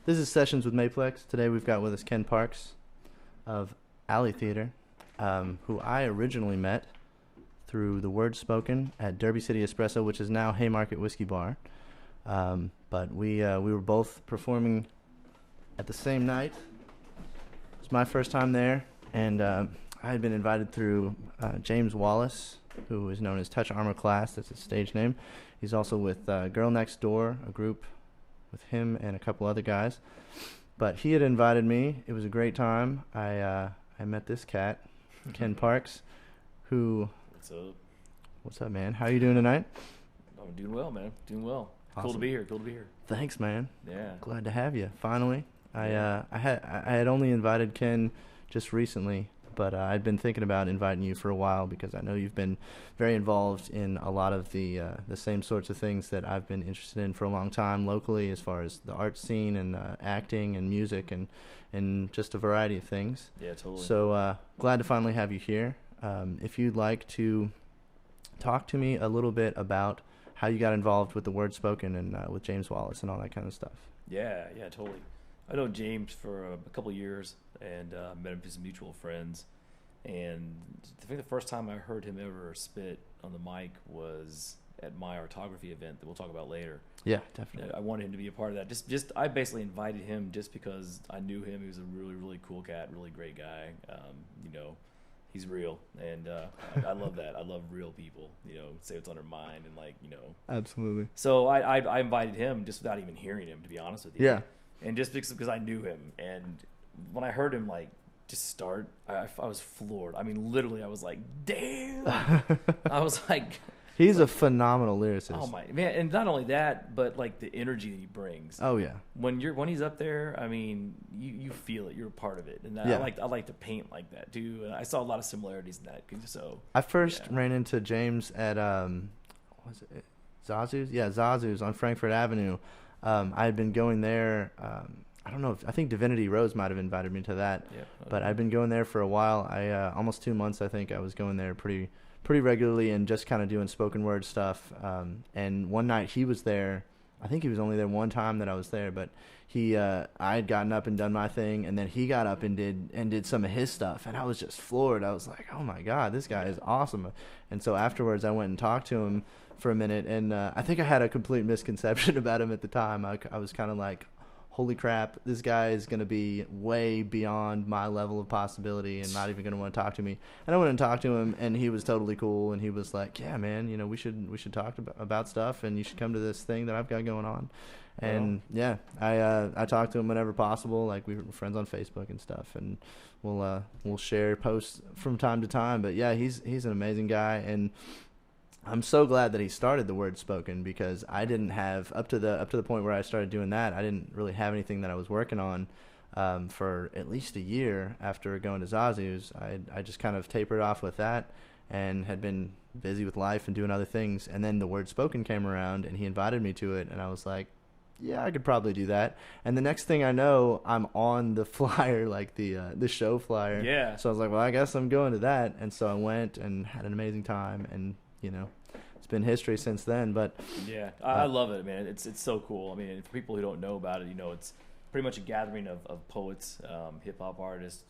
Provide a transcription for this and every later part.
This is Sessions with Maplex. Today we've got with us Kenn Parks of Alley Theater, who I originally met through the Word Spoken at Derby City Espresso, which is now Haymarket Whiskey Bar. But we were both performing at the same night. It was my first time there, and I had been invited through James Wallace, who is known as Touch Armor Class. That's his stage name. He's also with Girl Next Door, a group with him and a couple other guys. But he had invited me. It was a great time. I met this cat, Kenn Parks, who... What's up? What's up, man? How are you doing tonight? I'm doing well, man. Doing well. Awesome. Cool to be here. Cool to be here. Thanks, man. Yeah. Glad to have you. Finally, Yeah. I had only invited Kenn just recently, but I'd been thinking about inviting you for a while because I know you've been very involved in a lot of the same sorts of things that I've been interested in for a long time locally, as far as the art scene and acting and music and just a variety of things. Yeah, totally. So glad to finally have you here. If you'd like to talk to me a little bit about how you got involved with the Word Spoken and with James Wallace and all that kind of stuff. Yeah, totally. I know James for a couple of years and met him through some mutual friends. And I think the first time I heard him ever spit on the mic was at my artography event that we'll talk about later. Yeah, definitely. I wanted him to be a part of that. Just I basically invited him just because I knew him. He was a really, really cool cat, really great guy. He's real, and I love that. I love real people, say what's on their mind, and Absolutely. So I invited him just without even hearing him, to be honest with you. Yeah. And just because I knew him, and when I heard him just start, I was floored. I mean, literally, I was like, damn. I was like, he's a phenomenal lyricist. oh my man! And not only that, but the energy that he brings. Oh yeah. When he's up there, I mean, you feel it. You're a part of it, and Yeah. I like to paint like that too. And I saw a lot of similarities in that. So I first ran into James at was it Zazu's? Yeah, Zazu's on Frankfurt Avenue. I had been going there. I don't know. I think Divinity Rose might have invited me to that. Yeah, but I'd been going there for a while. Almost 2 months. I think I was going there pretty regularly and just kind of doing spoken word stuff. And one night he was there. I think he was only there one time that I was there, but I had gotten up and done my thing, and then he got up and did some of his stuff, and I was just floored. I was like, oh my God, this guy is awesome. And so afterwards I went and talked to him for a minute, and I think I had a complete misconception about him at the time. I was kind of like, holy crap, this guy is going to be way beyond my level of possibility and not even going to want to talk to me. And I went and talked to him, and he was totally cool, and he was like, yeah, man, we should talk about stuff, and you should come to this thing that I've got going on. And I talked to him whenever possible. Like, we were friends on Facebook and stuff, and we'll share posts from time to time. But yeah, he's an amazing guy, and I'm so glad that he started the Word Spoken, because I didn't have up to the point where I started doing that. I didn't really have anything that I was working on for at least a year after going to Zazu's. I just kind of tapered off with that and had been busy with life and doing other things. And then the Word Spoken came around, and he invited me to it, and I was like, yeah, I could probably do that. And the next thing I know, I'm on the flyer, like the show flyer. Yeah. So I was like, well, I guess I'm going to that. And so I went and had an amazing time, and it's been history since then. But yeah, I love it, man. It's so cool. I mean, for people who don't know about it, it's pretty much a gathering of poets, hip hop artists,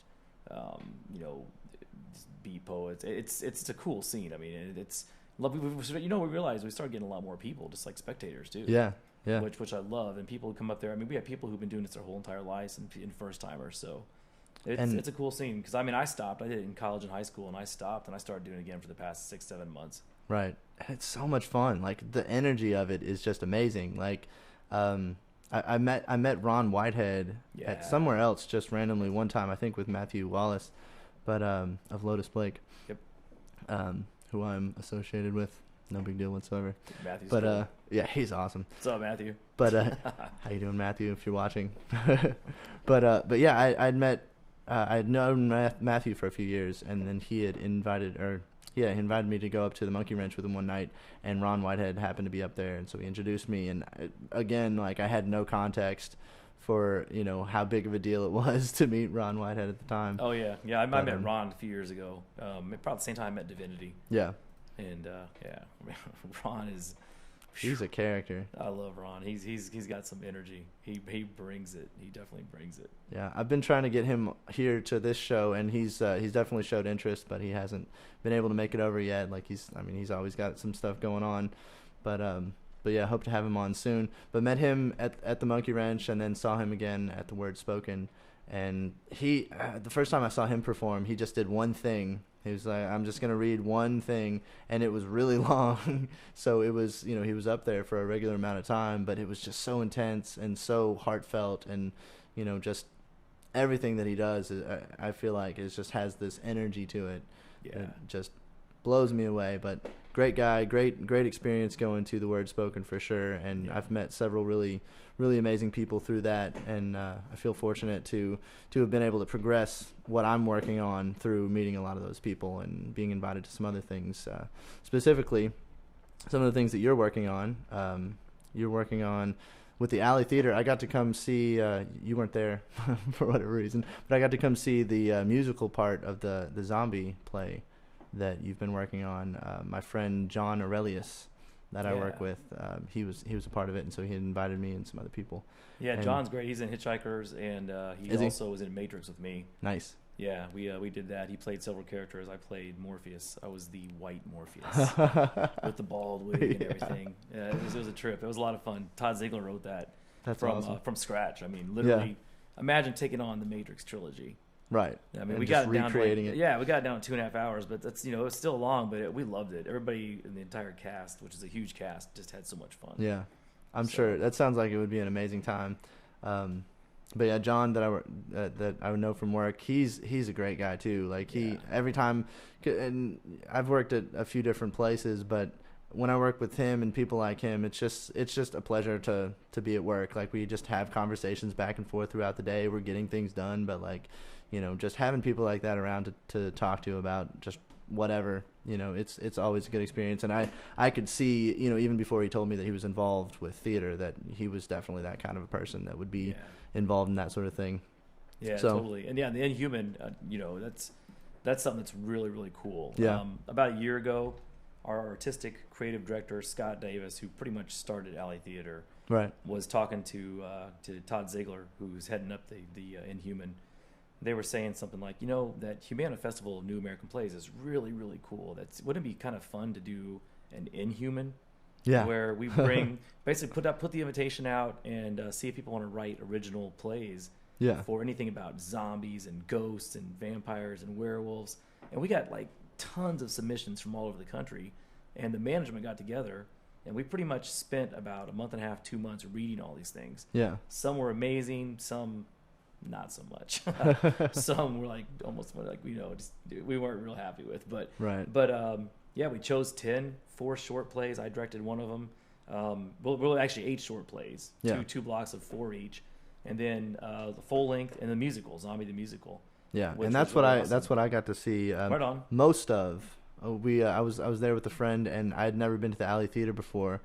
beat poets. It's a cool scene. I mean, it's love. We realized we started getting a lot more people, just like spectators too. Yeah. Yeah. Which I love, and people who come up there. I mean, we have people who've been doing this their whole entire lives and first timers. So it's a cool scene, because I mean, I stopped. I did it in college and high school, and I stopped, and I started doing it again for the past 6-7 months. Right. And it's so much fun. Like, the energy of it is just amazing. Like, I met Ron Whitehead at somewhere else just randomly one time, I think with Matthew Wallace, but of Lotus Blake. Yep. Who I'm associated with. No big deal whatsoever. Matthew's but cool. Yeah, he's awesome. What's up, Matthew? But how you doing, Matthew? If you're watching. But yeah, I'd known Matthew for a few years, and then he invited me to go up to the Monkey Wrench with him one night, and Ron Whitehead happened to be up there, and so he introduced me, and again, like, I had no context for how big of a deal it was to meet Ron Whitehead at the time. Oh yeah, I met Ron a few years ago. Probably the same time I met Divinity. Yeah. And Ron is, He's a character. I love Ron. He's got some energy. He brings it. He definitely brings it. Yeah, I've been trying to get him here to this show, and he's definitely showed interest, but he hasn't been able to make it over yet. Like he's always got some stuff going on, but yeah, hope to have him on soon. But met him at the Monkey Wrench, and then saw him again at the Word Spoken, and he the first time I saw him perform, he just did one thing. He was like, I'm just going to read one thing, and it was really long. So it was, he was up there for a regular amount of time, but it was just so intense and so heartfelt, and, just everything that he does, I feel like it just has this energy to it. Yeah. It just blows me away. But great guy, great experience going to the Word Spoken for sure, and Yeah. I've met several really amazing people through that, and I feel fortunate to have been able to progress what I'm working on through meeting a lot of those people and being invited to some other things. Specifically, some of the things that you're working on. You're working on with the Alley Theater. I got to come see. You weren't there for whatever reason, but I got to come see the musical part of the zombie play that you've been working on. My friend John Aurelius, that I work with, he was a part of it, and so he had invited me and some other people. Yeah, and John's great. He's in Hitchhikers, and he also was in Matrix with me. Nice. Yeah, we did that. He played several characters. I played Morpheus. I was the white Morpheus with the bald wig and everything. Yeah, it was a trip. It was a lot of fun. Todd Ziegler wrote that. That's from awesome. From scratch. I mean, literally, imagine taking on the Matrix trilogy. Right. I mean, and we just got it down recreating to, it. Yeah, we got it down to 2.5 hours, but that's it was still long, but we loved it. Everybody in the entire cast, which is a huge cast, just had so much fun. Yeah, I'm sure that sounds like it would be an amazing time. But yeah, John that I would know from work, he's a great guy too. Like every time, and I've worked at a few different places, but when I work with him and people like him, it's just a pleasure to be at work. Like we just have conversations back and forth throughout the day. We're getting things done, but like, just having people like that around to talk to about just whatever, it's always a good experience. And I could see, even before he told me that he was involved with theater, that he was definitely that kind of a person that would be involved in that sort of thing. Yeah, so, totally. And the Inhuman, that's something that's really, really cool. Yeah. About a year ago, our artistic creative director, Scott Davis, who pretty much started Alley Theater, right, was talking to Todd Ziegler, who's heading up the Inhuman. They were saying something like, that Humana Festival of New American Plays is really, really cool. Wouldn't it be kind of fun to do an Inhuman? Yeah. Where we bring, basically put the invitation out and see if people want to write original plays for anything about zombies and ghosts and vampires and werewolves. And we got like tons of submissions from all over the country. And the management got together, and we pretty much spent about a month and a half, 2 months reading all these things. Yeah. Some were amazing, some not so much. Some were like almost like just we weren't real happy with, but we chose 4 short plays. I directed one of them. Well, actually 8 short plays, two blocks of 4 each, and then the full length and the musical, Zombie the Musical. Yeah, and that's what I got to see. Right on. Most of I was there with a friend, and I had never been to the Alley Theater before.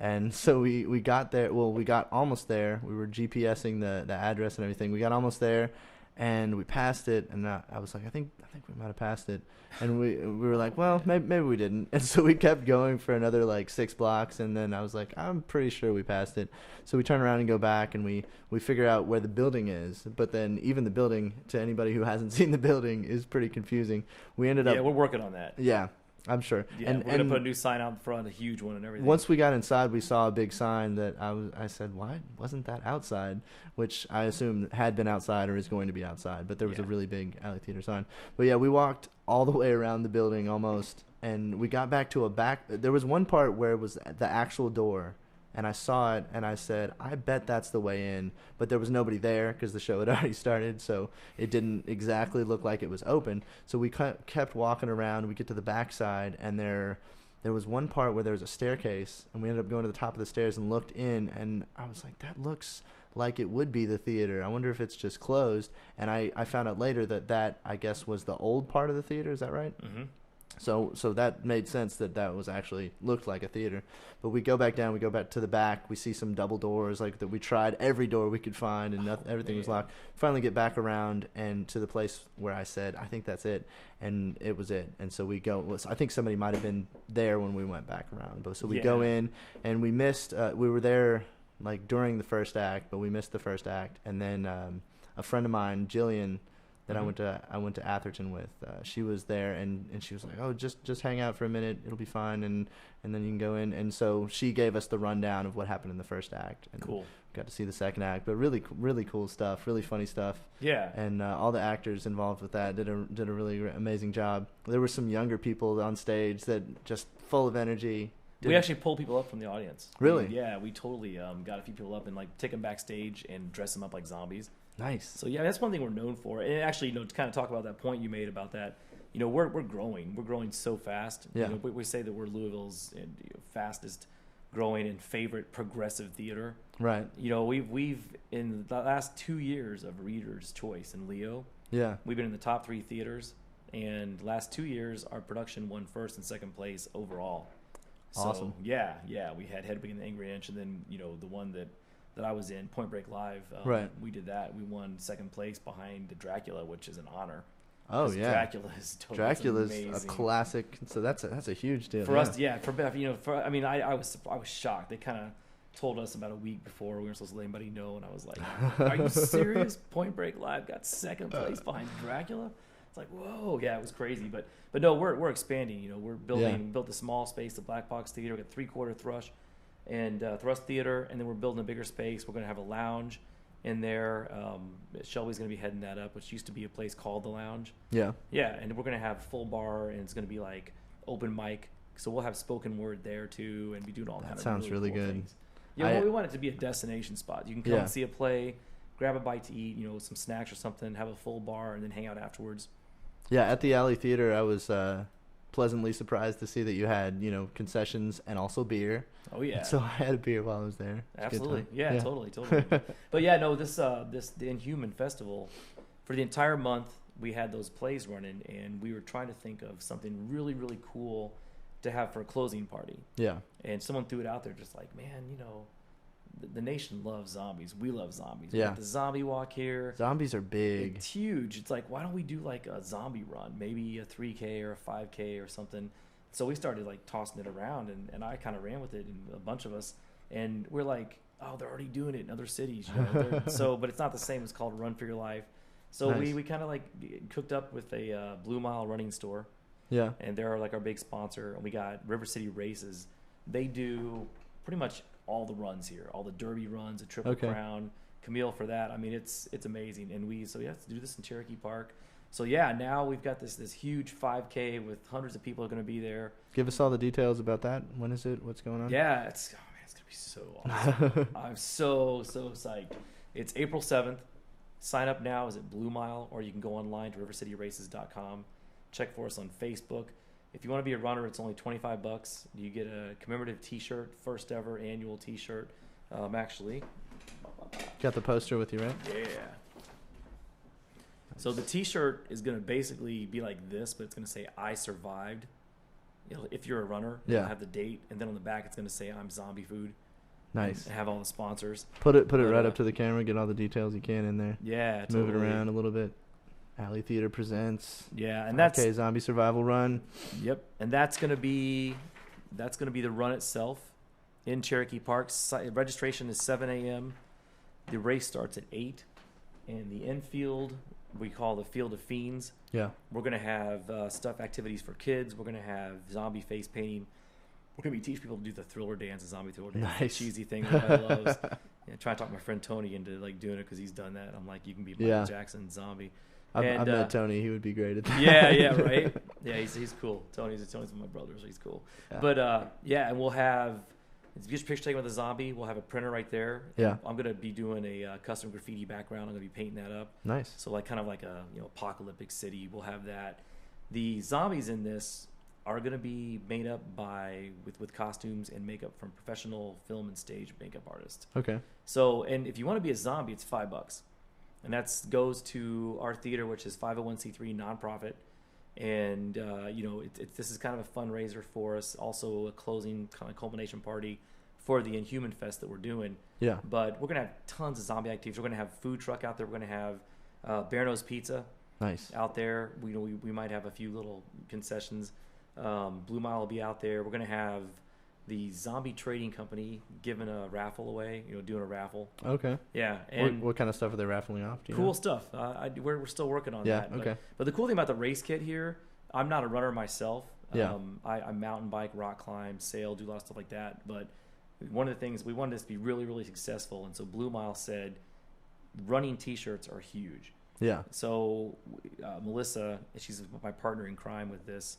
And so we got there. Well, we got almost there. We were GPSing the address and everything. We got almost there, and we passed it. And I was like, I think we might have passed it. And we were like, well, maybe we didn't. And so we kept going for another like 6 blocks. And then I was like, I'm pretty sure we passed it. So we turn around and go back, and we figure out where the building is. But then even the building, to anybody who hasn't seen the building, is pretty confusing. We ended up. Yeah, we're working on that. Yeah. I'm sure. Yeah, we're gonna put a new sign out in front, a huge one, and everything. Once we got inside, we saw a big sign that I said, why wasn't that outside? Which I assume had been outside or is going to be outside. But there was a really big Alley Theater sign. But yeah, we walked all the way around the building almost, and we got back to a back. There was one part where it was the actual door, and I saw it, and I said, I bet that's the way in. But there was nobody there because the show had already started, so it didn't exactly look like it was open. So we kept walking around. We get to the back side, and there was one part where there was a staircase, and we ended up going to the top of the stairs and looked in, and I was like, that looks like it would be the theater. I wonder if it's just closed. And I found out later that I guess was the old part of the theater. Is that right? Mm-hmm. So that made sense that was actually looked like a theater. But we go back down, we go back to the back, we see some double doors like that. We tried every door we could find, and everything was locked. Finally get back around and to the place where I said, I think that's it, and it was it. And so we go. I think somebody might have been there when we went back around. But so we go in, and we missed. We were there like during the first act, but we missed the first act. And then a friend of mine, Jillian, that I went to Atherton with. She was there, and she was like, "Oh, just hang out for a minute. It'll be fine, and then you can go in." And so she gave us the rundown of what happened in the first act. And cool. Got to see the second act, but really cool stuff, really funny stuff. Yeah. And all the actors involved with that did a really amazing job. There were some younger people on stage that just full of energy. We actually pulled people up from the audience. Really? We totally got a few people up and like take them backstage and dress them up like zombies. Nice. So yeah, that's one thing we're known for. And actually, to kind of talk about that point you made about that, we're growing. We're growing so fast. Yeah. We say that we're Louisville's fastest growing and favorite progressive theater. Right. We've in the last 2 years of Reader's Choice in Leo. Yeah. We've been in the top 3 theaters, and the last 2 years our production won first and second place overall. Awesome. So, yeah, we had Hedwig and the Angry Inch, and then the one that I was in, Point Break Live. Right. We did that. We won second place behind Dracula, which is an honor. Oh yeah. Dracula's a classic. So that's a huge deal for us. Yeah. I was shocked. They kind of told us about a week before we weren't supposed to let anybody know, and I was like, "Are you serious? Point Break Live got second place behind Dracula." It's like, whoa, yeah, it was crazy, but no, we're expanding. We're built a small space, the Black Box Theater. We got 3/4 Thrush and Thrust Theater, and then we're building a bigger space. We're going to have a lounge in there. Shelby's going to be heading that up, which used to be a place called the Lounge. Yeah. Yeah, and we're going to have full bar, and it's going to be like open mic, so we'll have spoken word there too, and be doing all that. Sounds really cool good. Things. Yeah, we want it to be a destination spot. You can come and see a play, grab a bite to eat, some snacks or something, have a full bar, and then hang out afterwards. Yeah, at the Alley Theater, I was pleasantly surprised to see that you had, concessions and also beer. Oh yeah. So I had a beer while I was there. Absolutely. Yeah, totally. But yeah, no, the Inhuman Festival, for the entire month, we had those plays running, and we were trying to think of something really, really cool to have for a closing party. Yeah. And someone threw it out there just like, man, the nation loves zombies. We love zombies. Yeah. We got the zombie walk here. Zombies are big. It's huge. It's like, why don't we do like a zombie run? Maybe a 3K or a 5K or something. So we started like tossing it around, and I kind of ran with it, and a bunch of us. And we're like, oh, they're already doing it in other cities. But it's not the same. It's called Run for Your Life. So nice. we kind of like cooked up with a Blue Mile running store. Yeah. And they're like our big sponsor. And we got River City Races. They do pretty much all the runs here, all the Derby runs, a Triple Crown, Camille for that. I mean, it's amazing. And we have to do this in Cherokee Park. So yeah, now we've got this huge 5K with hundreds of people are going to be there. Give us all the details about that. When is it? What's going on? Yeah, it's going to be so awesome. I'm so psyched. It's April 7th. Sign up now is at Blue Mile, or you can go online to rivercityraces.com. Check for us on Facebook. If you want to be a runner, it's only $25. You get a commemorative T-shirt, first ever annual T-shirt. Actually, got the poster with you, right? Yeah. So the T-shirt is going to basically be like this, but it's going to say "I survived." If you're a runner, it'll have the date, and then on the back it's going to say "I'm zombie food." Nice. And have all the sponsors. Put it right up to the camera. Get all the details you can in there. Yeah, move it around a little bit. Alley Theater presents. Yeah, and that's zombie survival run. Yep, and that's gonna be the run itself in Cherokee Park. Registration is 7 a.m. The race starts at 8, and the infield we call the Field of Fiends. Yeah, we're gonna have activities for kids. We're gonna have zombie face painting. We're gonna be teach people to do the thriller dance, the zombie thriller dance, nice. The cheesy thing that everybody loves. Trying to talk my friend Tony into like doing it because he's done that. I'm like, you can be Michael Jackson zombie. I met Tony. He would be great at that. Yeah, right. Yeah, he's cool. Tony's one of my brothers. So he's cool. Yeah. But and we'll have just picture taken with a zombie. We'll have a printer right there. Yeah. I'm gonna be doing a custom graffiti background. I'm gonna be painting that up. Nice. So like kind of like a apocalyptic city. We'll have that. The zombies in this are gonna be made up with costumes and makeup from professional film and stage makeup artists. Okay. So and if you want to be a zombie, it's $5. And that goes to our theater, which is 501c3 nonprofit, And this is kind of a fundraiser for us, also a closing kind of culmination party for the Inhuman Fest that we're doing. Yeah. But we're gonna have tons of zombie activities. We're gonna have food truck out there. We're gonna have Bear Nose Pizza. Nice. Out there. We might have a few little concessions. Blue Mile will be out there. We're gonna have the Zombie Trading Company giving a raffle away. Doing a raffle. Okay. Yeah. And what kind of stuff are they raffling off? Do you cool know? stuff. We're still working on that. Yeah. Okay. But the cool thing about the race kit here, I'm not a runner myself. Yeah. I mountain bike, rock climb, sail, do a lot of stuff like that. But one of the things we wanted this to be really, really successful, and so Blue Mile said, running T-shirts are huge. Yeah. So Melissa, she's my partner in crime with this,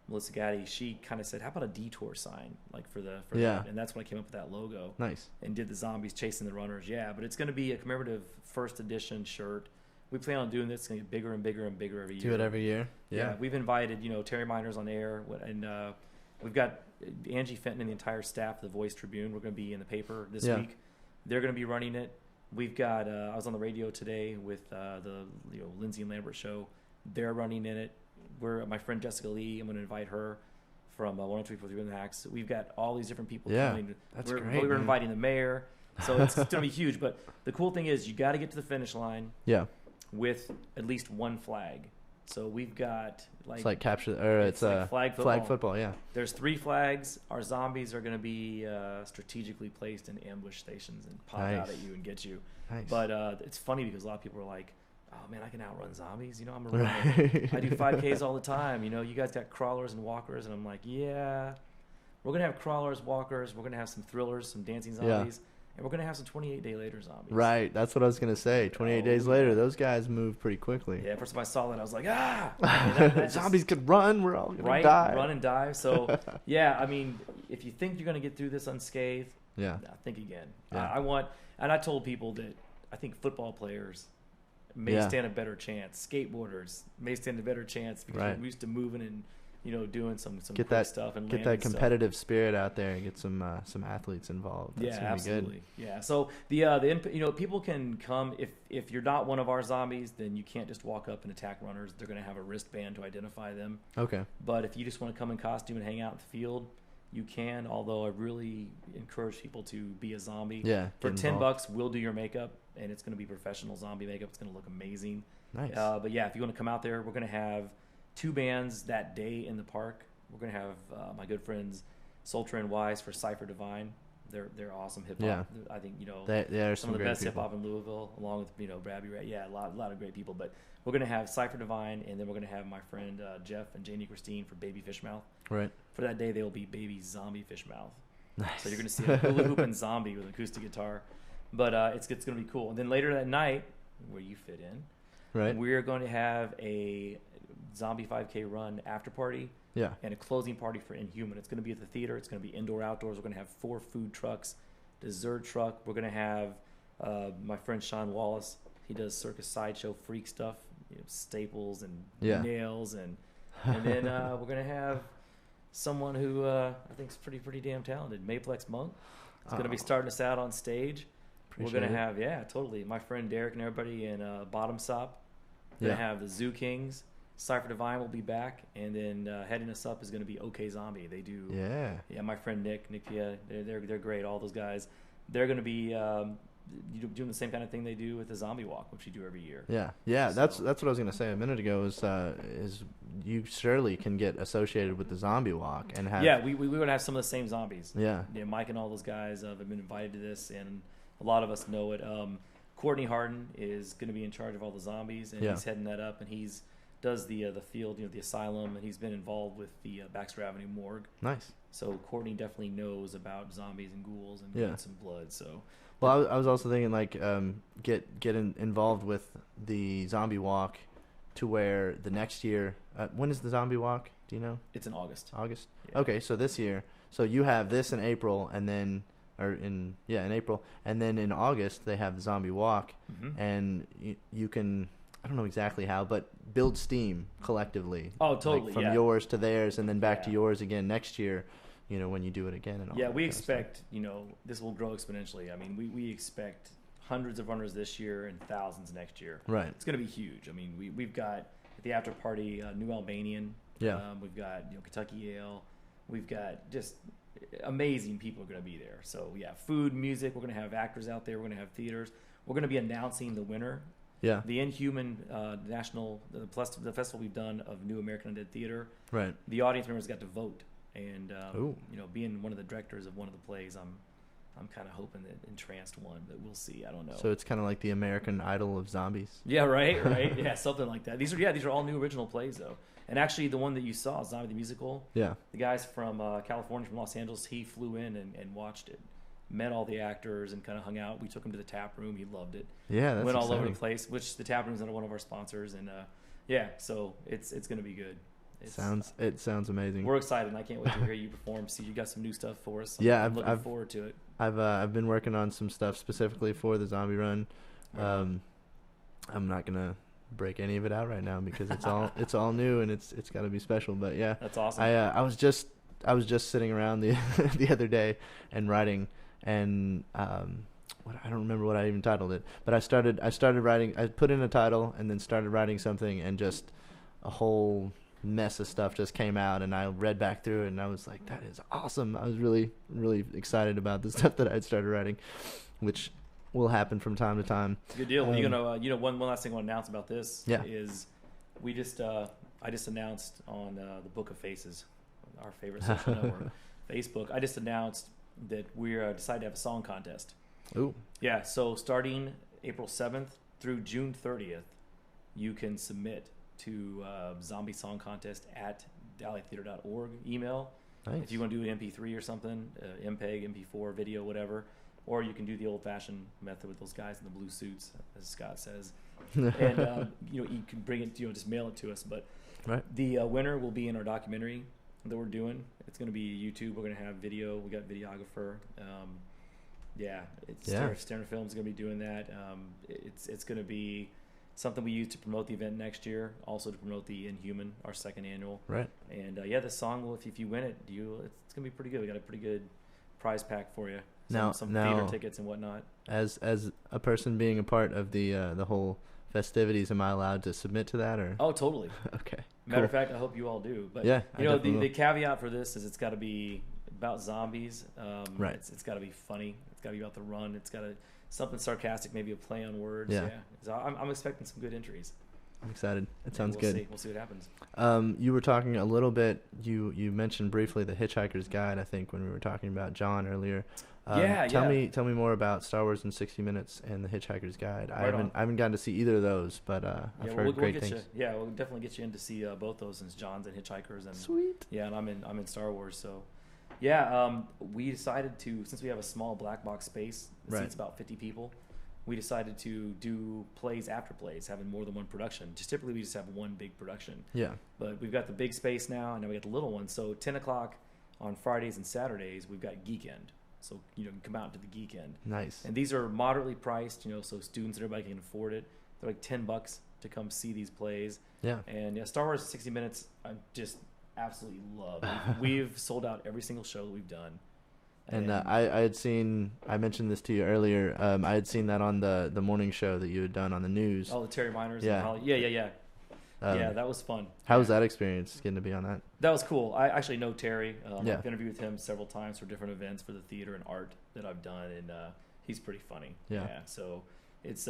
Melissa Gaddy, she kind of said, how about a detour sign for that? And that's when I came up with that logo. Nice. And did the zombies chasing the runners. Yeah, but it's going to be a commemorative first edition shirt. We plan on doing this. It's going to get bigger and bigger and bigger every year. Do it every year? Yeah. We've invited, Terry Miners on air, and we've got Angie Fenton and the entire staff of the Voice Tribune. We're going to be in the paper this week. They're going to be running it. We've got, I was on the radio today with the Lindsay and Lambert show. They're running in it. My friend Jessica Lee, I'm going to invite her from 103.3 in the Hacks. We've got all these different people coming. That's great. We're inviting the mayor. So it's going to be huge. But the cool thing is you got to get to the finish line with at least one flag. So we've got it's like capture, or it's like flag football. Flag football, yeah. There's 3 flags. Our zombies are going to be strategically placed in ambush stations and pop out at you and get you. Nice. But it's funny because a lot of people are like, oh man, I can outrun zombies. I'm a runner. I do 5Ks all the time. You guys got crawlers and walkers, and I'm like, yeah, we're gonna have crawlers, walkers. We're gonna have some thrillers, some dancing zombies, and we're gonna have some 28 Day Later zombies. Right, that's what I was gonna say. 28 days later, those guys move pretty quickly. Yeah, first time I saw that, I was like, ah, zombies could run. We're all gonna die. Run and dive. So yeah, I mean, if you think you're gonna get through this unscathed, think again. And I told people that I think football players may stand a better chance. Skateboarders may stand a better chance because we're used to moving and doing some get cool that stuff and get that competitive spirit out there and get some athletes involved. That's gonna absolutely. Be good. Yeah. So the people can come if you're not one of our zombies, then you can't just walk up and attack runners. They're going to have a wristband to identify them. Okay. But if you just want to come in costume and hang out in the field, you can. Although I really encourage people to be a zombie. Yeah. For $10, we'll do your makeup, and it's going to be professional zombie makeup. It's going to look amazing. Nice. But yeah, if you want to come out there, we're going to have 2 bands that day in the park. We're going to have my good friends Sultra and Wise for Cypher Divine. They're awesome hip hop. Yeah. I think they are some of the best hip hop in Louisville, along with Brabby Ray. Yeah, a lot of great people. But we're going to have Cypher Divine, and then we're going to have my friend Jeff and Janie Christine for Baby Fishmouth. Right. For that day, they will be Baby Zombie Fishmouth. Nice. So you're going to see a hula hooping zombie with an acoustic guitar. But it's going to be cool. And then later that night, where you fit in, right, we're going to have a Zombie 5K run after party. Yeah. And a closing party for Inhuman. It's going to be at the theater. It's going to be indoor, outdoors. We're going to have 4 food trucks, dessert truck. We're going to have my friend Sean Wallace. He does circus sideshow freak stuff, staples and nails, and then we're going to have someone who I think is pretty damn talented, Maplex Monk. It's going to be starting us out on stage. We're going to have totally my friend Derek and everybody in Bottom Sop. We're going to have the Zoo Kings. Cypher Divine will be back, and then heading us up is going to be OK Zombie. They do my friend Nick Pia, they're great. All those guys, they're going to be doing the same kind of thing they do with the Zombie Walk, which we do every year. So, that's what I was going to say a minute ago. Is you surely can get associated with the Zombie Walk and have we would have some of the same zombies. Mike and all those guys have been invited to this, and a lot of us know it. Courtney Harden is going to be in charge of all the zombies, and he's heading that up, and he's does the field, the asylum, and he's been involved with the Baxter Avenue morgue. Nice. So Courtney definitely knows about zombies and ghouls and getting some blood. So, well, I was also thinking get involved with the Zombie Walk, to where the next year. When is the Zombie Walk? Do you know? It's in August. August. Yeah. Okay, so this year, so you have this in April, and then in April, and then in August they have the Zombie Walk, and you can. I don't know exactly how, but build steam collectively. Oh, totally. From yours to theirs, and then back to yours again next year. When you do it again and all. Yeah, we expect this will grow exponentially. I mean, we expect hundreds of runners this year and thousands next year. Right. It's going to be huge. I mean, we've got at the after party, New Albanian. Yeah. We've got Kentucky Ale. We've got just amazing people are going to be there. So yeah, food, music. We're going to have actors out there. We're going to have theaters. We're going to be announcing the winner. Yeah. The Inhuman the festival we've done of New American Undead Theater. Right. The audience members got to vote, and Ooh. being one of the directors of one of the plays, I'm kind of hoping that Entranced won, but we'll see. I don't know. So it's kind of like the American Idol of zombies. Yeah, right. Yeah, something like that. These are all new original plays though. And actually, the one that you saw, Zombie the Musical. Yeah. The guys from California, from Los Angeles, he flew in and watched it, met all the actors, and kind of hung out. We took him to the tap room. He loved it. Yeah, that's went all exciting. over the place. Which the tap room is one of our sponsors, and yeah, so it's going to be good. It sounds amazing. We're excited, and I can't wait to hear you perform. See, you got some new stuff for us. I'm looking forward to it. I've been working on some stuff specifically for the zombie run. I'm not gonna break any of it out right now because it's all new and it's got to be special. But yeah, that's awesome. I was just sitting around the the other day and writing, and I don't remember what I even titled it, but I started writing. I put in a title and then started writing something, and just a whole mess of stuff just came out, and I read back through it and I was like, that is awesome. I was really, really excited about the stuff that I'd started writing, which will happen from time to time. Good deal. One last thing I want to announce about this is we just I just announced on the Book of Faces, our favorite social network, Facebook. I just announced that we're decided to have a song contest. Ooh. Yeah, so starting April 7th through June 30th, you can submit to zombie song contest at dalitheater.org email. Nice. If you want to do an MP3 or something, MPEG, MP4, video, whatever, or you can do the old-fashioned method with those guys in the blue suits, as Scott says, and you can bring it, just mail it to us. But right. The winner will be in our documentary that we're doing. It's going to be YouTube. We're going to have video. We got videographer. Stereo Film's going to be doing that. It's going to be something we use to promote the event next year, also to promote the Inhuman, our second annual. Right. And the song will, if you win it, it's going to be pretty good. We got a pretty good prize pack for you. Some theater tickets and whatnot. As a person being a part of the whole festivities, am I allowed to submit to that, or? Oh, totally. Okay. Matter of fact, I hope you all do. But yeah, the caveat for this is it's got to be about zombies. Right. It's got to be funny. It's got to be about the run. It's got to something sarcastic, maybe a play on words. Yeah. So I'm expecting some good entries. I'm excited. It sounds good. We'll see what happens. You were talking a little bit. You mentioned briefly the Hitchhiker's Guide, I think, when we were talking about John earlier. Tell me more about Star Wars in 60 Minutes and the Hitchhiker's Guide. I haven't gotten to see either of those, but I've heard great things. We'll definitely get you in to see both those, since John's and Hitchhikers, and sweet. Yeah, and I'm in Star Wars, so yeah. We decided to, since we have a small black box space that seats about 50 people. We decided to do plays after plays, having more than one production. Just typically we just have one big production. Yeah. But we've got the big space now, and then we got the little one. So 10 o'clock on Fridays and Saturdays, we've got Geek End. So you can come out to the Geek End. Nice. And these are moderately priced, so students and everybody can afford it. They're like $10 to come see these plays. Yeah. And Star Wars 60 Minutes, I just absolutely love. We've sold out every single show that we've done. And I had seen, I mentioned this to you earlier, I had seen that on the morning show that you had done on the news. Oh, the Terry Miners. Yeah. Yeah, that was fun. How was that experience, getting to be on that? That was cool. I actually know Terry. I've interviewed with him several times for different events for the theater and art that I've done, and he's pretty funny. Yeah. So it's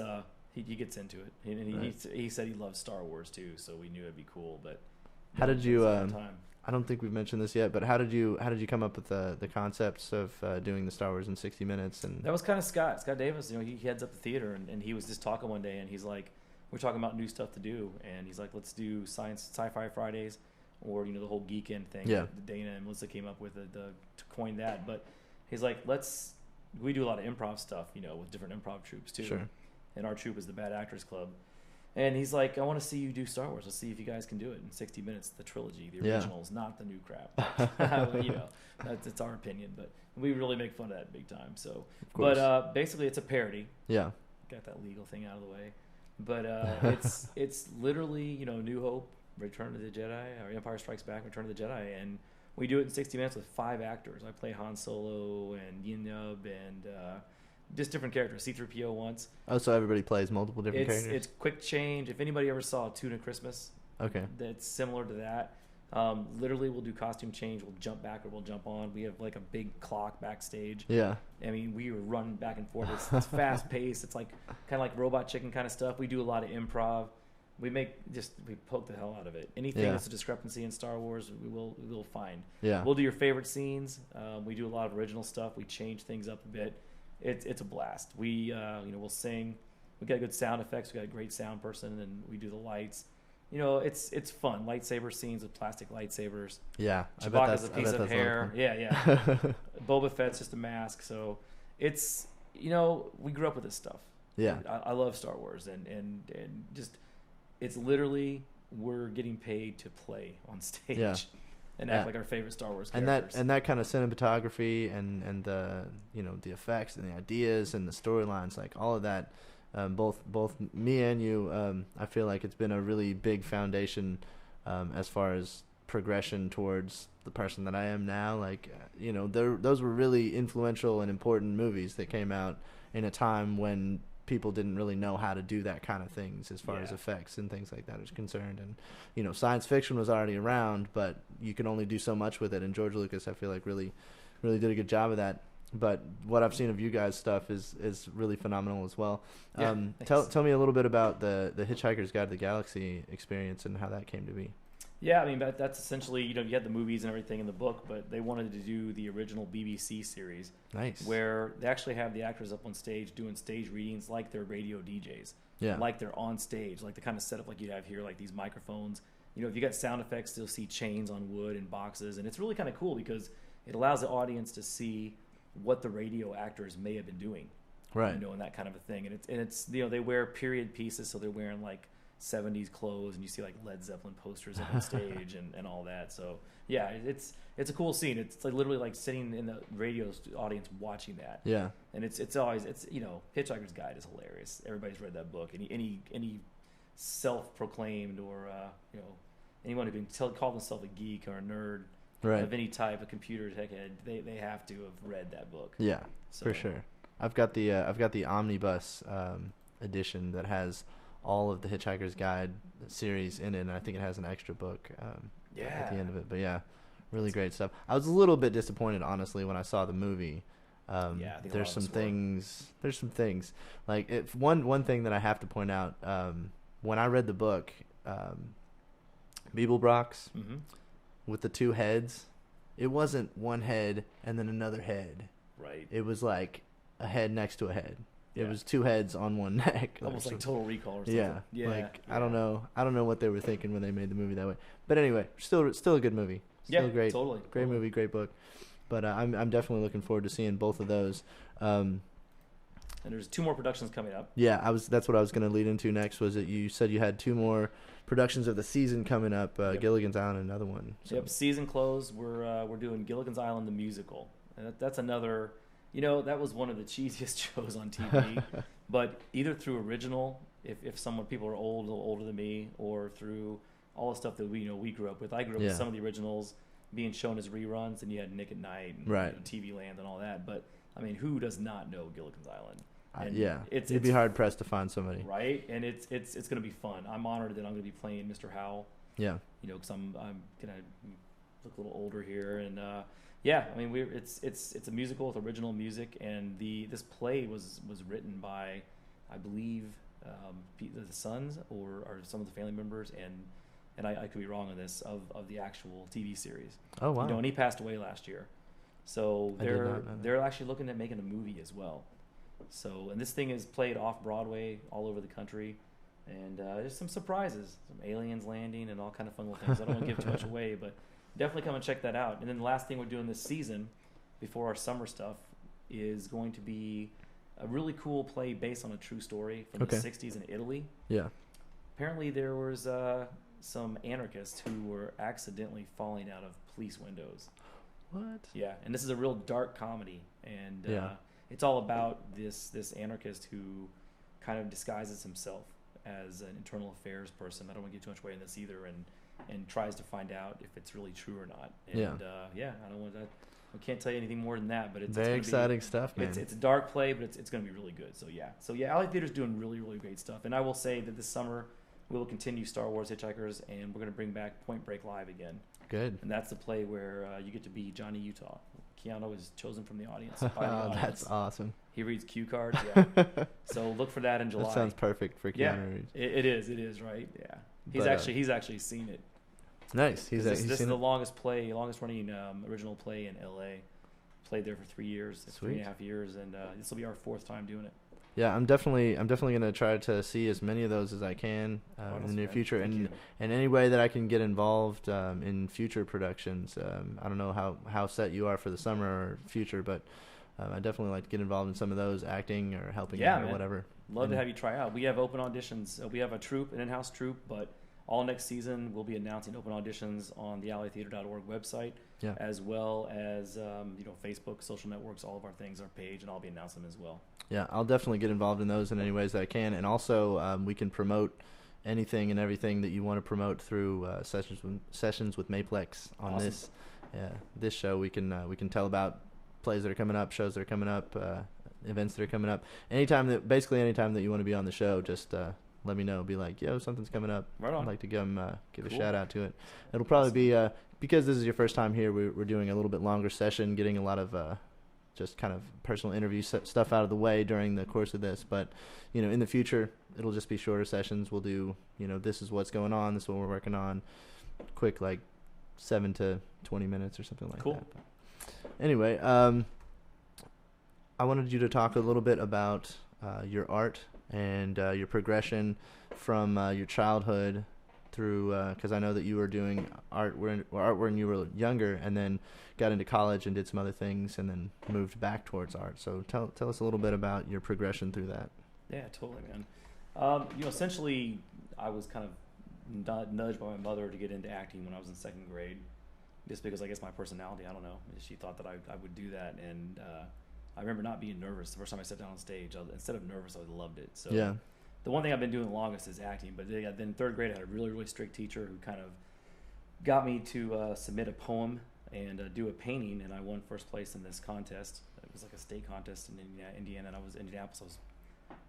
he gets into it. And he said he loves Star Wars too, so we knew it'd be cool. But how did you? I don't think we've mentioned this yet, but how did you come up with the concepts of doing the Star Wars in 60 Minutes? And that was kind of Scott Davis. He heads up the theater, and he was just talking one day, and he's like, we're talking about new stuff to do, and he's like, let's do sci-fi Fridays, or the whole Geek End thing. Yeah. That Dana and Melissa came up with to coin that. But he's like, we do a lot of improv stuff, with different improv troupes too. Sure. And our troupe is the Bad Actors Club. And he's like, I want to see you do Star Wars. Let's see if you guys can do it in 60 minutes. The trilogy, the originals, not the new crap. That's our opinion, but we really make fun of that big time. So, but basically, it's a parody. Yeah, got that legal thing out of the way. But it's literally New Hope, Return of the Jedi, or Empire Strikes Back, Return of the Jedi, and we do it in 60 minutes with 5 actors. I play Han Solo and Yinub and just different characters. C-3PO once. Oh, so everybody plays multiple different characters? It's quick change. If anybody ever saw Tuna Christmas, Okay. that's similar to that. Literally, we'll do costume change. We'll jump back or we'll jump on. We have like a big clock backstage. Yeah. I mean, we were running back and forth. It's fast paced. It's like kind of like Robot Chicken kind of stuff. We do a lot of improv. We poke the hell out of it. Anything that's a discrepancy in Star Wars, we will find. Yeah. We'll do your favorite scenes. We do a lot of original stuff. We change things up a bit. It's a blast. We'll sing. We got good sound effects. We got a great sound person, and we do the lights. It's fun. Lightsaber scenes with plastic lightsabers. Yeah. Chewbacca's a piece of hair. Yeah. Boba Fett's just a mask. So it's, we grew up with this stuff. Yeah. I love Star Wars, and just, it's literally, we're getting paid to play on stage and act like our favorite Star Wars characters. And that kind of cinematography and the the effects and the ideas and the storylines, like all of that. Both me and you, I feel like it's been a really big foundation as far as progression towards the person that I am now. Like, those were really influential and important movies that came out in a time when people didn't really know how to do that kind of things as far as effects and things like that is concerned. And, science fiction was already around, but you could only do so much with it. And George Lucas, I feel like, really did a good job of that. But what I've seen of you guys' stuff is really phenomenal as well. Tell me a little bit about the Hitchhiker's Guide to the Galaxy experience and how that came to be. Yeah, I mean, that's essentially, you had the movies and everything in the book, but they wanted to do the original BBC series. Nice. Where they actually have the actors up on stage doing stage readings like they're radio DJs. Yeah. Like they're on stage, like the kind of setup like you'd have here, like these microphones. If you got sound effects, you'll see chains on wood and boxes. And it's really kind of cool because it allows the audience to see what the radio actors may have been doing. Right. And that kind of a thing. And it's they wear period pieces, so they're wearing like 70s clothes, and you see like Led Zeppelin posters on stage and all that. So yeah, it's a cool scene. It's like literally like sitting in the radio audience watching that. Yeah. And it's always Hitchhiker's Guide is hilarious. Everybody's read that book. Any self-proclaimed or anyone who can call themselves a geek or a nerd of any type, a computer tech head, they have to have read that book. Yeah, for sure. I've got the omnibus edition that has all of the Hitchhiker's Guide series in it, and I think it has an extra book at the end of it. But yeah, really great stuff. I was a little bit disappointed, honestly, when I saw the movie. There's some things like one thing that I have to point out. When I read the book, Beeblebrox with the two heads, it wasn't one head and then another head. Right. It was like a head next to a head. It was two heads on one neck. Almost like Total Recall or something. Yeah. Like, I don't know what they were thinking when they made the movie that way. But anyway, still a good movie. Still great. Totally. Great movie, great book. But I'm definitely looking forward to seeing both of those. And there's 2 more productions coming up. Yeah, that's what I was going to lead into next. Was that you said you had 2 more productions of the season coming up? Gilligan's Island, another one. So. Yep, season close. We're doing Gilligan's Island the musical, and that's another. That was one of the cheesiest shows on TV. But either through original, if people are a little older than me, or through all the stuff that we grew up with. I grew up with some of the originals being shown as reruns, and you had Nick at Night and TV Land and all that. But I mean, who does not know Gilligan's Island? And you'd be hard pressed to find somebody, right? And it's going to be fun. I'm honored that I'm going to be playing Mr. Howell. Yeah, because I'm gonna look a little older here, and I mean it's a musical with original music, and this play was written by, I believe, the sons or some of the family members, and I could be wrong on this, of the actual TV series. Oh wow! And he passed away last year, so they're actually looking at making a movie as well. So, and this thing is played off Broadway all over the country, and there's some surprises, some aliens landing, and all kind of fun little things. I don't want to give too much away, but definitely come and check that out. And then the last thing we're doing this season, before our summer stuff, is going to be a really cool play based on a true story from the 60s in Italy. Yeah. Apparently there was some anarchists who were accidentally falling out of police windows. What? Yeah, and this is a real dark comedy, and it's all about this anarchist who kind of disguises himself as an internal affairs person. I don't want to give too much away in this either, and tries to find out if it's really true or not. And I don't want to. I can't tell you anything more than that, but it's very exciting stuff, man. It's a dark play, but it's going to be really good. So Alley Theater's doing really, really great stuff. And I will say that this summer we will continue Star Wars Hitchhikers, and we're going to bring back Point Break Live again. Good. And that's the play where you get to be Johnny Utah. Keanu is chosen from the audience. By the audience. That's awesome. He reads cue cards. Yeah. So look for that in July. That sounds perfect for Keanu Yeah, Reeves. it is, right? Yeah. He's actually seen it. Nice. This is the longest running original play in L.A. Played there for 3 years, Sweet. 3.5 years, and this will be our 4th time doing it. Yeah, I'm definitely gonna try to see as many of those as I can in the near future, and any way that I can get involved in future productions. I don't know how set you are for the summer or future, but I definitely like to get involved in some of those, acting or helping out or whatever. Love to have you try out. We have open auditions. We have an in-house troupe, but all next season we'll be announcing open auditions on the alleytheater.org website, as well as Facebook, social networks, all of our things, our page, and I'll be announcing them as well. Yeah, I'll definitely get involved in those in any ways that I can, and also we can promote anything and everything that you want to promote through sessions with Maplex on awesome. this show. We can tell about plays that are coming up, shows that are coming up, events that are coming up. Anytime that you want to be on the show, just let me know. Be like, yo, something's coming up. Right on. I'd like to give a shout out to it. It'll probably be because this is your first time here. We're doing a little bit longer session, getting a lot of just kind of personal interview stuff out of the way during the course of this. But in the future, it'll just be shorter sessions. We'll do this is what's going on. This is what we're working on. Quick, like 7 to 20 minutes or something like that. But anyway, I wanted you to talk a little bit about your art and your progression from your childhood through, because I know that you were doing art when you were younger, and then got into college and did some other things, and then moved back towards art. So tell us a little bit about your progression through that. Yeah, totally, man. Essentially, I was kind of nudged by my mother to get into acting when I was in 2nd grade, just because I guess my personality, I don't know, she thought that I would do that, and I remember not being nervous the first time I sat down on stage. Instead of nervous, I loved it. So yeah. The one thing I've been doing the longest is acting. But then 3rd grade, I had a really, really strict teacher who kind of got me to submit a poem and do a painting, and I won 1st place in this contest. It was like a state contest in Indiana, and I was in Indianapolis. I was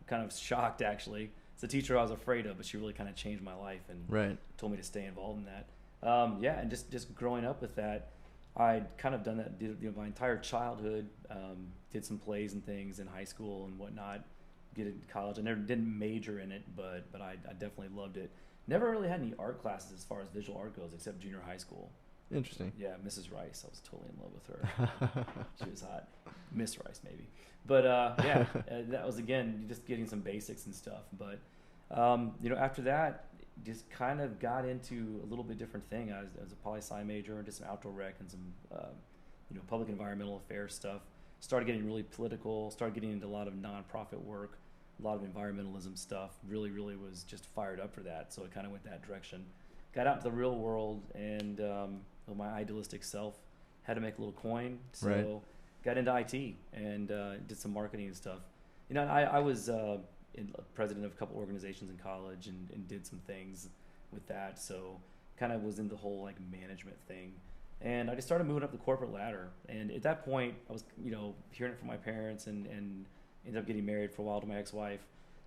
kind of shocked, actually. It's a teacher I was afraid of, but she really kind of changed my life and told me to stay involved in that. And just growing up with that, I'd kind of done that my entire childhood. Did some plays and things in high school and whatnot. Get into college. I never didn't major in it, but I definitely loved it. Never really had any art classes as far as visual art goes, except junior high school. Interesting. Yeah, Mrs. Rice. I was totally in love with her. She was hot. Miss Rice, maybe. But that was, again, just getting some basics and stuff. But after that, just kind of got into a little bit different thing. I was a poli-sci major and did some outdoor rec and some public environmental affairs stuff. Started getting really political. Started getting into a lot of nonprofit work, a lot of environmentalism stuff. Really, really was just fired up for that. So it kind of went that direction. Got out to the real world, and my idealistic self had to make a little coin. So got into IT and did some marketing and stuff. I was president of a couple organizations in college and did some things with that. So kind of was in the whole management thing. And I just started moving up the corporate ladder. And at that point, I was, hearing it from my parents and ended up getting married for a while to my ex-wife,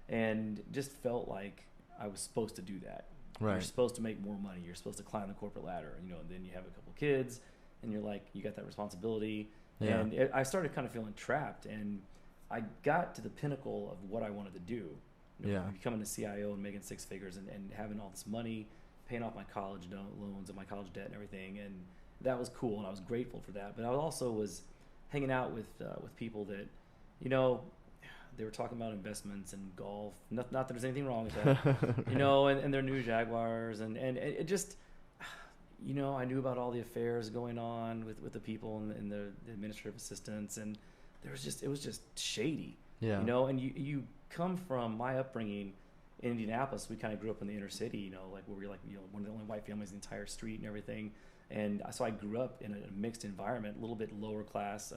and just felt like I was supposed to do that. Right. You're supposed to make more money. You're supposed to climb the corporate ladder. And then you have a couple kids, and you're like, you got that responsibility. Yeah. And I started kind of feeling trapped, and I got to the pinnacle of what I wanted to do. Becoming a CIO and making 6 figures and having all this money, paying off my college loans and my college debt and everything. And that was cool, and I was grateful for that. But I also was hanging out with people that, they were talking about investments and golf. Not that there's anything wrong with that, and their new Jaguars, and it just, I knew about all the affairs going on with the people and the administrative assistants, and it was just shady, And you come from my upbringing in Indianapolis. We kind of grew up in the inner city, where we were one of the only white families in the entire street and everything. And so I grew up in a mixed environment, a little bit lower class,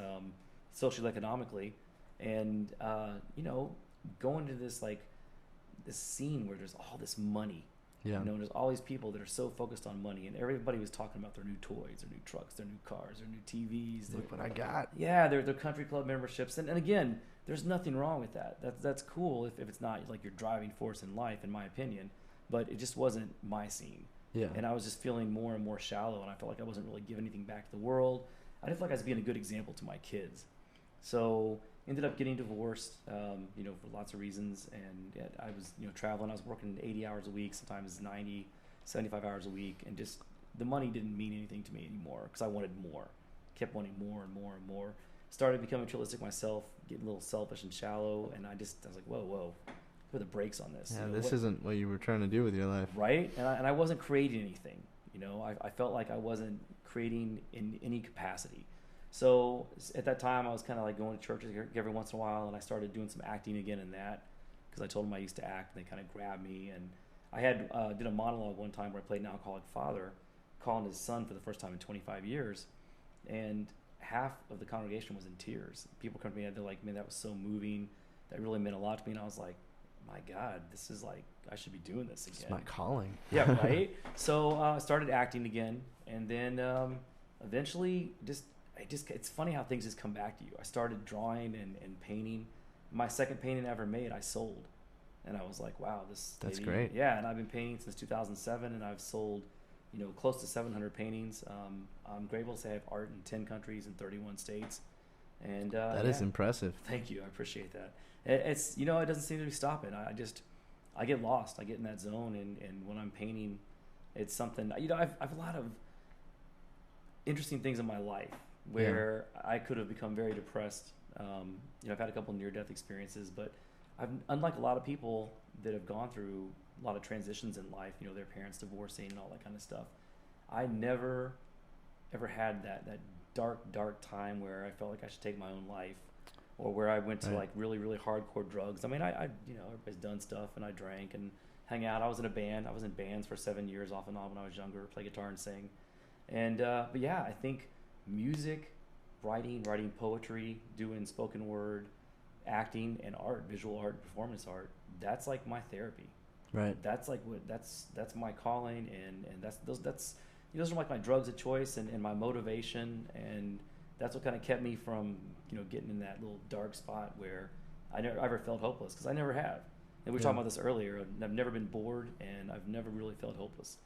socially, economically, and going to this scene where there's all this money. And there's all these people that are so focused on money, and everybody was talking about their new toys, their new trucks, their new cars, their new TVs. Look what I got. Yeah, their country club memberships, and again, there's nothing wrong with that. That's cool if it's not your driving force in life, in my opinion. but it just wasn't my scene. Yeah. And I was just feeling more and more shallow, and I felt like I wasn't really giving anything back to the world. I didn't feel like I was being a good example to my kids. So ended up getting divorced, for lots of reasons. And I was, traveling. I was working 80 hours a week, sometimes 90, 75 hours a week. And just the money didn't mean anything to me anymore because I wanted more. Kept wanting more and more and more. Started becoming materialistic myself, getting a little selfish and shallow. And I was like, whoa. Put the brakes on this. Yeah, this isn't what you were trying to do with your life. Right? And I wasn't creating anything. I felt like I wasn't creating in any capacity. So at that time, I was kind of like going to churches every once in a while, and I started doing some acting again in that because I told them I used to act, and they kind of grabbed me. And I did a monologue one time where I played an alcoholic father calling his son for the first time in 25 years, and half of the congregation was in tears. People come to me and they're like, man, that was so moving. That really meant a lot to me. And I was like, my God, this is like, I should be doing this again. It's my calling. Yeah, right? So I started acting again, and then eventually it's funny how things just come back to you. I started drawing and painting. My second painting I ever made, I sold. And I was like, wow, that's great. Yeah, and I've been painting since 2007, and I've sold, close to 700 paintings. I'm grateful to say I have art in 10 countries and 31 states. And that is impressive. Thank you. I appreciate that. It's, it doesn't seem to be stopping. I get lost. I get in that zone, and when I'm painting, it's something, I've a lot of interesting things in my life where I could have become very depressed. I've had a couple near-death experiences, but unlike a lot of people that have gone through a lot of transitions in life, their parents divorcing and all that kind of stuff, I never ever had that dark time where I felt like I should take my own life, or where I went to like really, really hardcore drugs. I mean, I everybody's done stuff, and I drank and hang out. I was in a band. I was in bands for 7 years off and on when I was younger, play guitar and sing. And, but yeah, I think music, writing poetry, doing spoken word, acting, and art, visual art, performance art, that's like my therapy. Right. That's like that's my calling, and those are like my drugs of choice and my motivation, and that's what kind of kept me from, getting in that little dark spot where I ever felt hopeless, because I never have. And we were talking about this earlier. I've never been bored, and I've never really felt hopeless.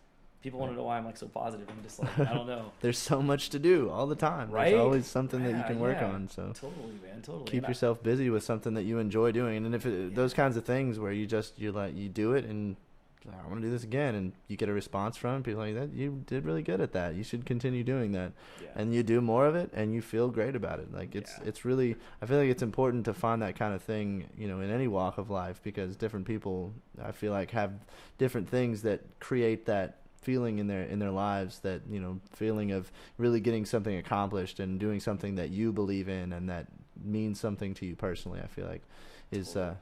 People want to know why I'm like so positive. I'm just like, I don't know. There's so much to do all the time. Right? There's always something that you can work on. So totally, man, totally. Keep yourself busy with something that you enjoy doing. And if those kinds of things where you do it and I want to do this again, and you get a response from people like that, you did really good at that. You should continue doing that. Yeah. And you do more of it, and you feel great about it. Like it's really, I feel like it's important to find that kind of thing, in any walk of life, because different people, I feel like, have different things that create that feeling in their lives, that feeling of really getting something accomplished and doing something that you believe in and that means something to you personally. I feel like is that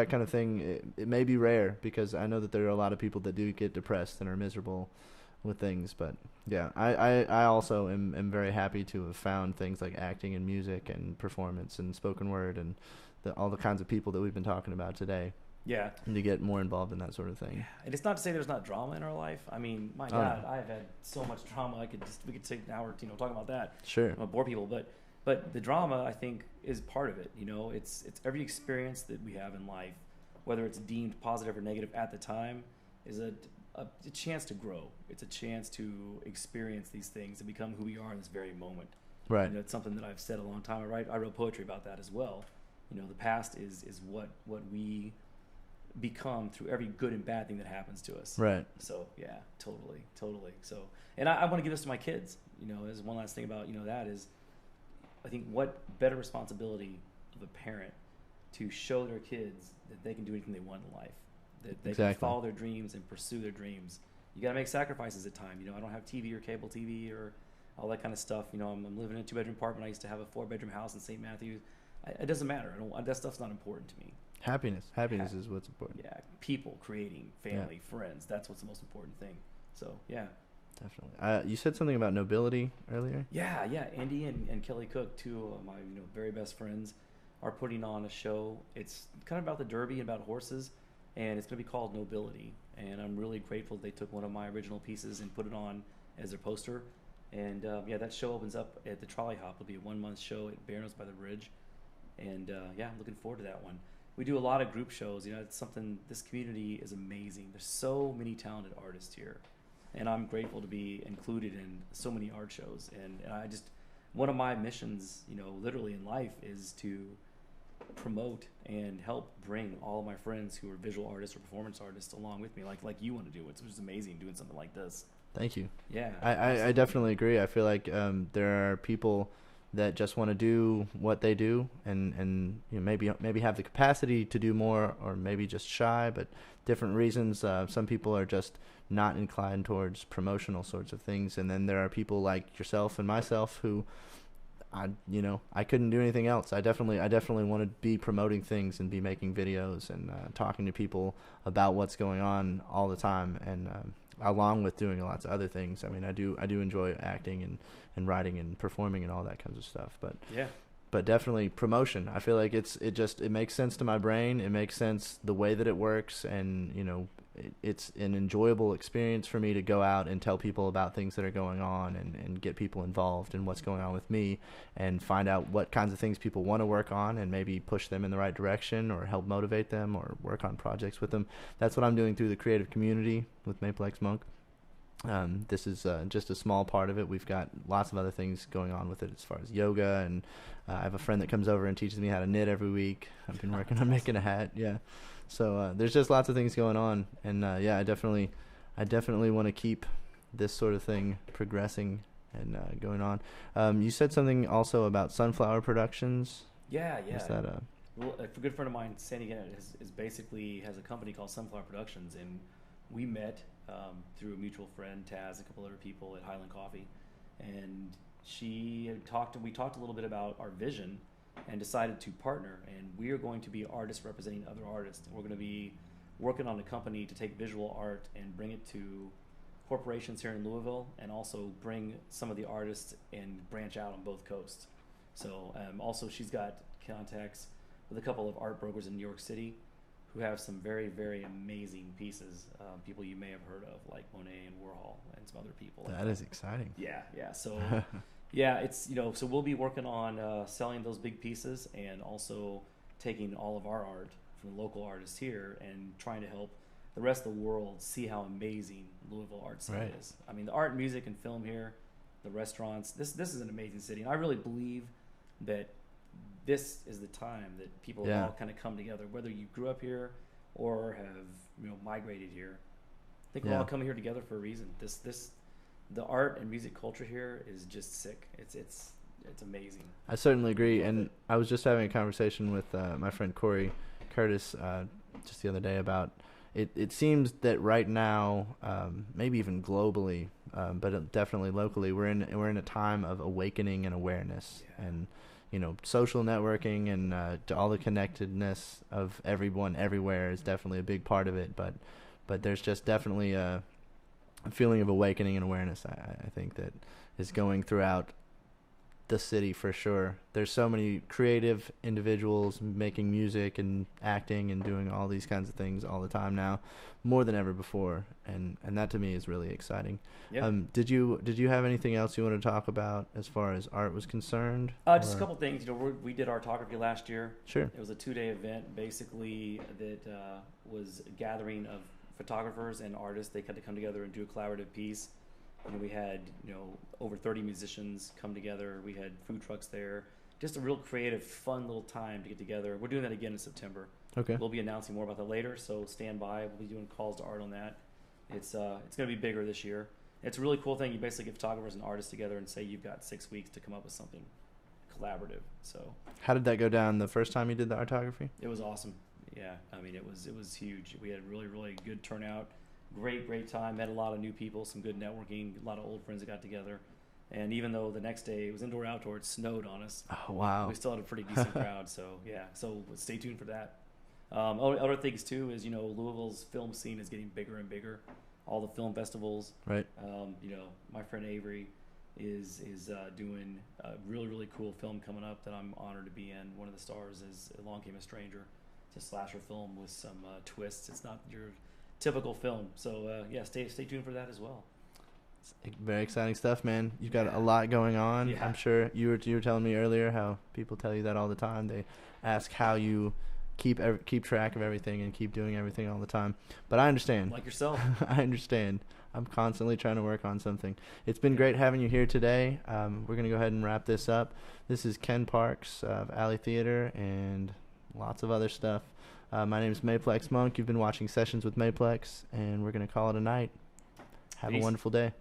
kind of thing. It may be rare, because I know that there are a lot of people that do get depressed and are miserable with things, but yeah, I also am very happy to have found things like acting and music and performance and spoken word and all the kinds of people that we've been talking about today. Yeah. And to get more involved in that sort of thing. Yeah. And it's not to say there's not drama in our life. I mean, my God, I've had so much drama. We could take an hour, talking about that. Sure. I don't bore people, but the drama, I think, is part of it. It's every experience that we have in life, whether it's deemed positive or negative at the time, is a chance to grow. It's a chance to experience these things and become who we are in this very moment. Right. It's something that I've said a long time. I wrote poetry about that as well. The past is what we become through every good and bad thing that happens to us. Right. So yeah, totally. So, and I want to give this to my kids. As one last thing about that is, I think what better responsibility of a parent to show their kids that they can do anything they want in life, that they can follow their dreams and pursue their dreams. You got to make sacrifices at times. I don't have TV or cable TV or all that kind of stuff. I'm living in a 2-bedroom apartment. I used to have a 4-bedroom house in St. Matthews. It doesn't matter. That stuff's not important to me. Happiness is what's important. Yeah, people, creating, family, friends. That's what's the most important thing. So yeah, definitely. You said something about nobility earlier. Yeah. Andy and Kelly Cook, two of my very best friends, are putting on a show. It's kind of about the Derby and about horses, and it's going to be called Nobility. And I'm really grateful they took one of my original pieces and put it on as their poster. And that show opens up at the Trolley Hop. It'll be a 1-month show at Barnos by the Bridge. And I'm looking forward to that one. we do a lot of group shows. You know, it's something. This community is amazing. There's so many talented artists here, and I'm grateful to be included in so many art shows. And I just, one of my missions, you know, literally in life, is to promote and help bring all of my friends who are visual artists or performance artists along with me, like you want to do. It's just amazing doing something like this. Thank you. Yeah, I definitely agree. I feel like there are people that just want to do what they do, and you know, maybe have the capacity to do more, or maybe just shy, but different reasons. Some people are just not inclined towards promotional sorts of things, and then there are people like yourself and myself who, I couldn't do anything else. I definitely want to be promoting things and be making videos and talking to people about what's going on all the time, and along with doing lots of other things. I mean, I do enjoy acting and writing and performing and all that kinds of stuff. But definitely promotion. I feel like it makes sense to my brain. It makes sense the way that it works, and you know, it's an enjoyable experience for me to go out and tell people about things that are going on, and get people involved in what's going on with me, and find out what kinds of things people want to work on, and maybe push them in the right direction, or help motivate them, or work on projects with them. That's what I'm doing through the creative community with Maplex Monk. This is just a small part of it. We've got lots of other things going on with it as far as yoga, and I have a friend that comes over and teaches me how to knit every week. I've been working on making a hat. Yeah. So there's just lots of things going on, and I definitely want to keep this sort of thing progressing and going on. You said something also about Sunflower Productions. Yeah. Is that Well, a good friend of mine, Sandy Gannett, is basically has a company called Sunflower Productions, and we met through a mutual friend, Taz, a couple other people at Highland Coffee, and we talked a little bit about our vision, and decided to partner, and we are going to be artists representing other artists. We're going to be working on a company to take visual art and bring it to corporations here in Louisville, and also bring some of the artists and branch out on both coasts. So also she's got contacts with a couple of art brokers in New York City who have some very, very amazing pieces, people you may have heard of, like Monet and Warhol and some other people. That is exciting. Yeah. So yeah, it's, you know, so we'll be working on selling those big pieces, and also taking all of our art from the local artists here and trying to help the rest of the world see how amazing Louisville art scene is. I mean, the art, music, and film here, the restaurants, this is an amazing city, and I really believe that this is the time that people all kind of come together, whether you grew up here or have, you know, migrated here. I think we're all coming here together for a reason. The art and music culture here is just sick. It's amazing. I certainly agree, and I was just having a conversation with my friend Corey Curtis just the other day about it. It seems that right now, maybe even globally, but definitely locally, we're in a time of awakening and awareness, and you know, social networking and to all the connectedness of everyone everywhere is definitely a big part of it. But there's just definitely a feeling of awakening and awareness, I think, that is going throughout the city for sure. There's so many creative individuals making music and acting and doing all these kinds of things all the time now, more than ever before, and that to me is really exciting. Yeah. Did you have anything else you want to talk about as far as art was concerned? Just a couple things. You know, we did artography last year. Sure. It was a 2-day event, basically, that was a gathering of photographers and artists. They got to come together and do a collaborative piece. And we had, you know, over 30 musicians come together. We had food trucks there. Just a real creative, fun little time to get together. We're doing that again in September. Okay. We'll be announcing more about that later, so stand by. We'll be doing calls to art on that. It's going to be bigger this year. It's a really cool thing. You basically get photographers and artists together and say you've got 6 weeks to come up with something collaborative. So how did that go down the first time you did the artography? It was awesome. Yeah, I mean, it was huge. We had really, really good turnout. Great time. Met a lot of new people, some good networking, a lot of old friends that got together. And even though the next day it was indoor outdoor, it snowed on us. Oh, wow. We still had a pretty decent crowd. So yeah, so stay tuned for that. Other things too is, you know, Louisville's film scene is getting bigger and bigger. All the film festivals. Right. You know, my friend Avery is doing a really, really cool film coming up that I'm honored to be in. One of the stars is Along Came a Stranger. It's a slasher film with some twists. It's not your typical film. So yeah, stay tuned for that as well. It's very exciting stuff, man. You've got a lot going on. Yeah. I'm sure you were telling me earlier how people tell you that all the time. They ask how you keep track of everything and keep doing everything all the time. But I understand. Like yourself. I understand. I'm constantly trying to work on something. It's been great having you here today. We're going to go ahead and wrap this up. This is Kenn Parks of Alley Theater and lots of other stuff. My name is Maplex Monk. You've been watching Sessions with Maplex, and we're going to call it a night. Have Peace. a wonderful day.